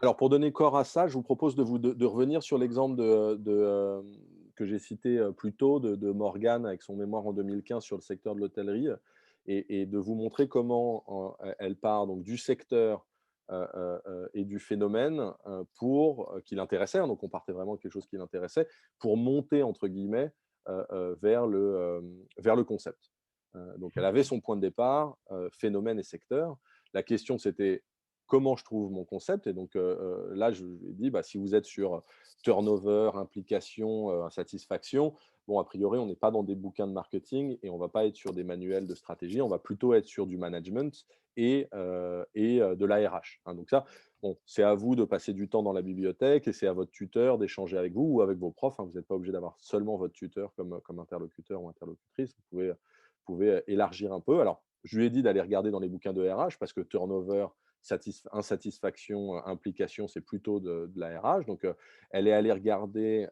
Alors pour donner corps à ça, je vous propose de revenir sur l'exemple que j'ai cité, plus tôt de Morgane avec son mémoire en 2015 sur le secteur de l'hôtellerie, et de vous montrer comment elle part donc du secteur, et du phénomène, pour qui l'intéressait, hein, donc on partait vraiment de quelque chose qui l'intéressait, pour «monter» entre guillemets, vers le concept. Donc elle avait son point de départ, phénomène et secteur. La question c'était: «Comment je trouve mon concept?» Et donc là, je lui ai dit: «Bah, si vous êtes sur turnover, implication, insatisfaction, bon, a priori, on n'est pas dans des bouquins de marketing et on va pas être sur des manuels de stratégie, on va plutôt être sur du management et de la RH», hein. Donc ça, bon, c'est à vous de passer du temps dans la bibliothèque et c'est à votre tuteur d'échanger avec vous ou avec vos profs, hein. Vous n'êtes pas obligé d'avoir seulement votre tuteur comme interlocuteur ou interlocutrice. Vous pouvez élargir un peu. Alors, je lui ai dit d'aller regarder dans les bouquins de RH parce que turnover, insatisfaction, implication, c'est plutôt de la RH. Donc, elle est allée regarder,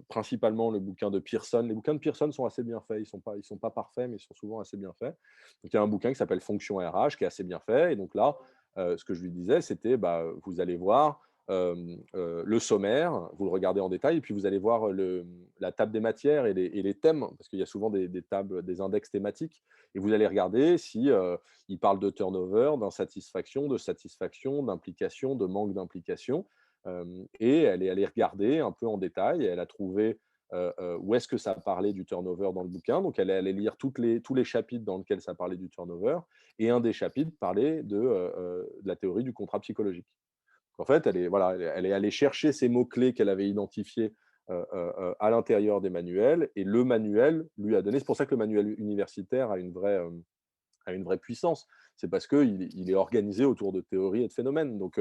principalement le bouquin de Pearson. Les bouquins de Pearson sont assez bien faits. Ils sont pas parfaits, mais ils sont souvent assez bien faits. Donc, il y a un bouquin qui s'appelle Fonction RH qui est assez bien fait. Et donc là, ce que je lui disais, c'était, bah, vous allez voir, le sommaire, vous le regardez en détail et puis vous allez voir la table des matières et les thèmes, parce qu'il y a souvent des tables, des index thématiques, et vous allez regarder si, il parle de turnover, d'insatisfaction, de satisfaction, d'implication, de manque d'implication. Et elle est allée regarder un peu en détail et elle a trouvé, où est-ce que ça parlait du turnover dans le bouquin. Donc elle est allée lire tous les chapitres dans lesquels ça parlait du turnover, et un des chapitres parlait de la théorie du contrat psychologique. En fait, elle est allée chercher ces mots-clés qu'elle avait identifiés, à l'intérieur des manuels, et le manuel lui a donné. C'est pour ça que le manuel universitaire a une vraie puissance. C'est parce qu'il est organisé autour de théories et de phénomènes. Donc,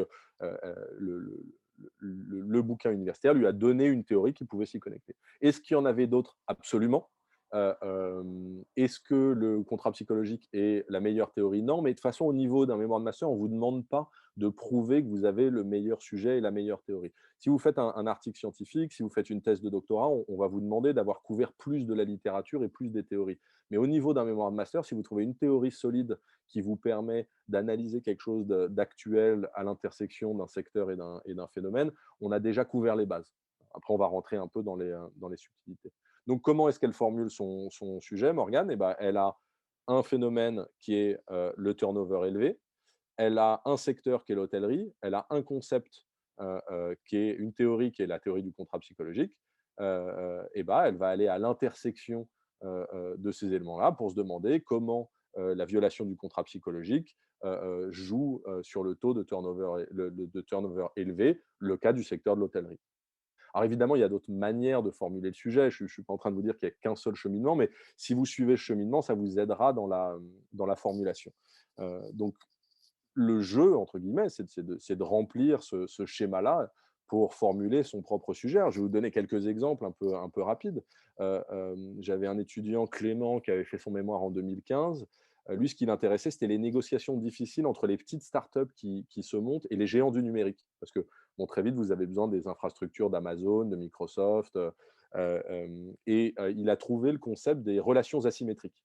le bouquin universitaire lui a donné une théorie qui pouvait s'y connecter. Est-ce qu'il y en avait d'autres? Absolument. Est-ce que le contrat psychologique est la meilleure théorie? Non, mais de toute façon, au niveau d'un mémoire de master, on ne vous demande pas de prouver que vous avez le meilleur sujet et la meilleure théorie. Si vous faites un article scientifique, si vous faites une thèse de doctorat, on va vous demander d'avoir couvert plus de la littérature et plus des théories. Mais au niveau d'un mémoire de master, si vous trouvez une théorie solide qui vous permet d'analyser quelque chose d'actuel à l'intersection d'un secteur et d'un phénomène, on a déjà couvert les bases. Après, on va rentrer un peu dans les subtilités. Donc, comment est-ce qu'elle formule son sujet, Morgane? Eh ben, elle a un phénomène qui est le turnover élevé, elle a un secteur qui est l'hôtellerie, elle a un concept qui est une théorie qui est la théorie du contrat psychologique. Et ben, elle va aller à l'intersection de ces éléments-là pour se demander comment la violation du contrat psychologique joue sur le taux de turnover élevé, le cas du secteur de l'hôtellerie. Alors évidemment, il y a d'autres manières de formuler le sujet. Je ne suis pas en train de vous dire qu'il y a qu'un seul cheminement, mais si vous suivez ce cheminement, ça vous aidera dans la formulation. Donc le «jeu» entre guillemets, c'est de remplir ce schéma-là pour formuler son propre sujet. Alors, je vais vous donner quelques exemples un peu rapides. J'avais un étudiant, Clément, qui avait fait son mémoire en 2015. Lui, ce qui l'intéressait, c'était les négociations difficiles entre les petites startups qui se montent et les géants du numérique. Parce que, bon, très vite, vous avez besoin des infrastructures d'Amazon, de Microsoft, il a trouvé le concept des relations asymétriques.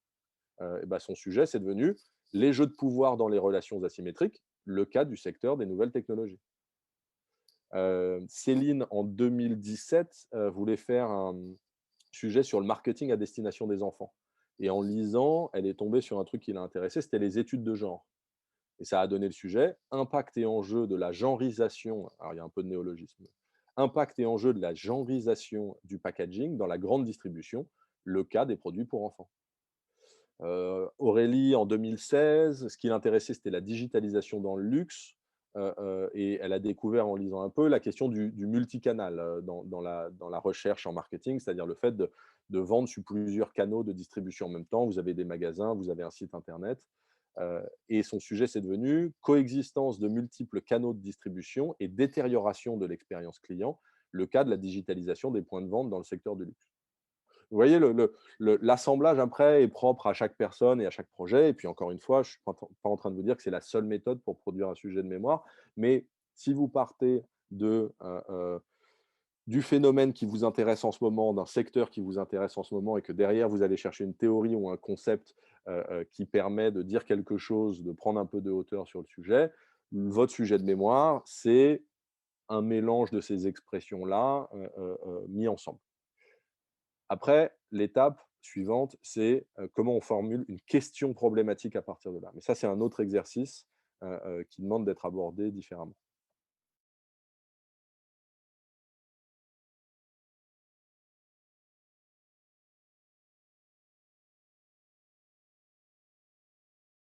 Et bah, son sujet, c'est devenu les jeux de pouvoir dans les relations asymétriques, le cas du secteur des nouvelles technologies. Céline, en 2017, voulait faire un sujet sur le marketing à destination des enfants, et en lisant, elle est tombée sur un truc qui l'a intéressée, c'était les études de genre, et ça a donné le sujet: «Impact et enjeux de la genrisation», alors il y a un peu de néologisme. «Impact et enjeux de la genrisation du packaging dans la grande distribution, le cas des produits pour enfants». Aurélie, en 2016, ce qui l'intéressait, c'était la digitalisation dans le luxe, et elle a découvert en lisant un peu la question du multicanal, dans la recherche en marketing, c'est-à-dire le fait de vendre sur plusieurs canaux de distribution en même temps. Vous avez des magasins, vous avez un site internet, et son sujet, c'est devenu: «Coexistence de multiples canaux de distribution et détérioration de l'expérience client, le cas de la digitalisation des points de vente dans le secteur du luxe». Vous voyez, l'assemblage après est propre à chaque personne et à chaque projet. Et puis encore une fois, je ne suis pas en train de vous dire que c'est la seule méthode pour produire un sujet de mémoire. Mais si vous partez du phénomène qui vous intéresse en ce moment, d'un secteur qui vous intéresse en ce moment, et que derrière vous allez chercher une théorie ou un concept qui permet de dire quelque chose, de prendre un peu de hauteur sur le sujet, votre sujet de mémoire, c'est un mélange de ces expressions-là, mis ensemble. Après, l'étape suivante, c'est, comment on formule une question problématique à partir de là. Mais ça, c'est un autre exercice, qui demande d'être abordé différemment.